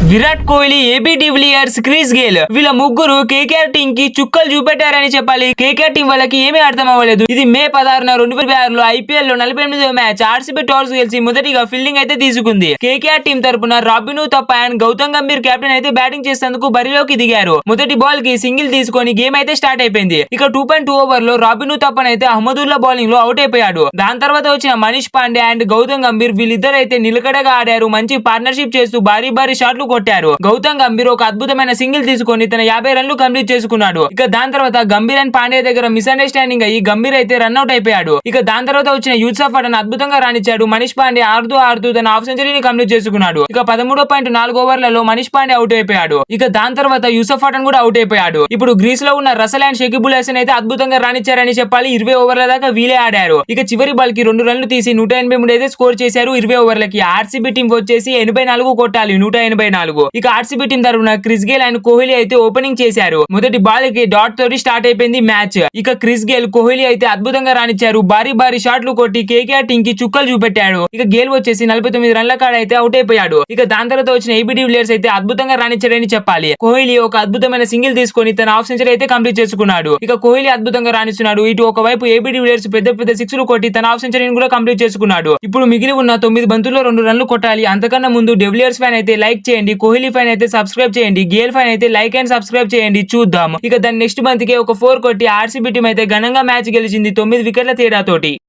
Virat Kohli, AB de Villiers, Chris Gayle వీళ్ళ ముగ్గురు KKR team కి చుక్కలు చూపెట్టారని చెప్పాలి. కేకేఆర్ టీం వాళ్ళకి ఏమీ అర్థం అవ్వలేదు. ఇది మే 16, 2026 ఐపీఎల్ లో 48వ మ్యాచ్ ఆర్సీబీ టాస్ గెలిచి మొదటిగా ఫీల్డింగ్ అయితే తీసుకుంది. కేకేఆర్ టీం తరపున రాబిన్ ఉతప్ప అండ్ గౌతమ్ గంభీర్ కెప్టెన్ అయితే బ్యాటింగ్ చేసేందుకు బరిలోకి దిగారు. మొదటి బాల్ కి సింగిల్ తీసుకొని గేమ్ అయితే స్టార్ట్ అయిపోయింది. ఇక 2.2 ఓవర్ లో రాబిన్ ఉతప్పన్ అయితే అహ్మదుల్లా బౌలింగ్ లో అవుట్ అయిపోయాడు. దాని తర్వాత వచ్చిన మనీష్ పాండే అండ్ గౌతమ్ గంభీర్ వీళ్ళిద్దరు అయితే నిలకడగా ఆడారు. మంచి పార్ట్నర్షిప్ చేస్తూ భారీ షాట్లు కొట్టారు. గౌతమ్ గంభీర్ ఒక అద్భుతమైన సింగిల్ తీసుకొని తన 50 రన్లు కంప్లీట్ చేసుకున్నాడు. ఇక దాని తర్వాత గంభీర్ అండ్ పాండే దగ్గర మిస్అండర్స్టాండింగ్ అయ్యి గంభీర్ అయితే రన్అట్ అయిపోయాడు. ఇక దాని తర్వాత వచ్చిన యూసఫ్ పఠాన్ అద్భుతంగా రాణించాడు. మనీష్ పాండే ఆడుతూ తన హాఫ్ సెంచరీని కంప్లీట్ చేసుకున్నాడు. ఇక 13.4 ఓవర్లలో మనీష్ పాండే అవుట్ అయిపోయాడు. ఇక దాని తర్వాత యూసఫ్ పఠాన్ కూడా అవుట్ అయిపోయాడు. ఇప్పుడు గ్రీస్ లో ఉన్న రసల్ అండ్ షకీబుల్ హసన్ అయితే అద్భుతంగా రాణించారని చెప్పాలి. 20 ఓవర్ల దాకా వీలే ఆడారు. ఇక చివరి బాల్ కి 2 రన్లు తీసి 183 అయితే స్కోర్ చేశారు. 20 ఓవర్లకి ఆర్సీబీ టీం వచ్చేసి 84 కొట్టాలి, 184. ఇక ఆర్సీబీ టీం తరఫున క్రిస్ గేల్ అండ్ కోహ్లీ అయితే ఓపెనింగ్ చేశారు. మొదటి బాల్ కి డాట్ తోటి స్టార్ట్ అయిపోయింది మ్యాచ్. ఇక క్రిస్ గేల్, కోహ్లీ అయితే అద్భుతంగా రాణించారు. భారీ షాట్లు కొట్టి కేకేఆర్ టీం కి చుక్కలు చూపెట్టాడు. ఇక గేల్ వచ్చేసి 49 రన్ల కాడ అయితే అవుట్ అయిపోయాడు. ఇక దాని తర్వాత వచ్చిన ఏబీ డివిలియర్స్ అయితే అద్భుతంగా రాణించారని చెప్పాలి. కోహ్లీ ఒక అద్భుతమైన సింగిల్ తీసుకొని తన హాఫ్ సెంచరీ అయితే కంప్లీట్ చేసుకున్నాడు. ఇక కోహ్లీ అద్భుతంగా రాణిస్తున్నాడు. ఇటు ఒకవైపు ఏబీ డివిలియర్స్ పెద్ద సిక్స్లు కొట్టి తన హాఫ్ సెంచరీని కూడా కంప్లీట్ చేసుకున్నాడు. ఇప్పుడు మిగిలి ఉన్న 9 బంతుల్లో 2 రన్లు కొట్టాలి. అంతకన్నా ముందు డివిలియర్స్ ఫ్యాన్ అయితే లైక్ చేయండి, కోహ్లీ ఫ్యాన్ అయితే సబ్స్క్రైబ్ చేయండి, గేల్ ఫ్యాన్ అయితే లైక్ అండ్ సబ్స్క్రైబ్ చేయండి. చూద్దాం. ఇక దాని నెక్స్ట్ బంత్ కి ఒక 4 కొట్టి ఆర్సీబీ టీం అయితే ఘనంగా మ్యాచ్ గెలిచింది 9 వికెట్ల తేడాతోటి.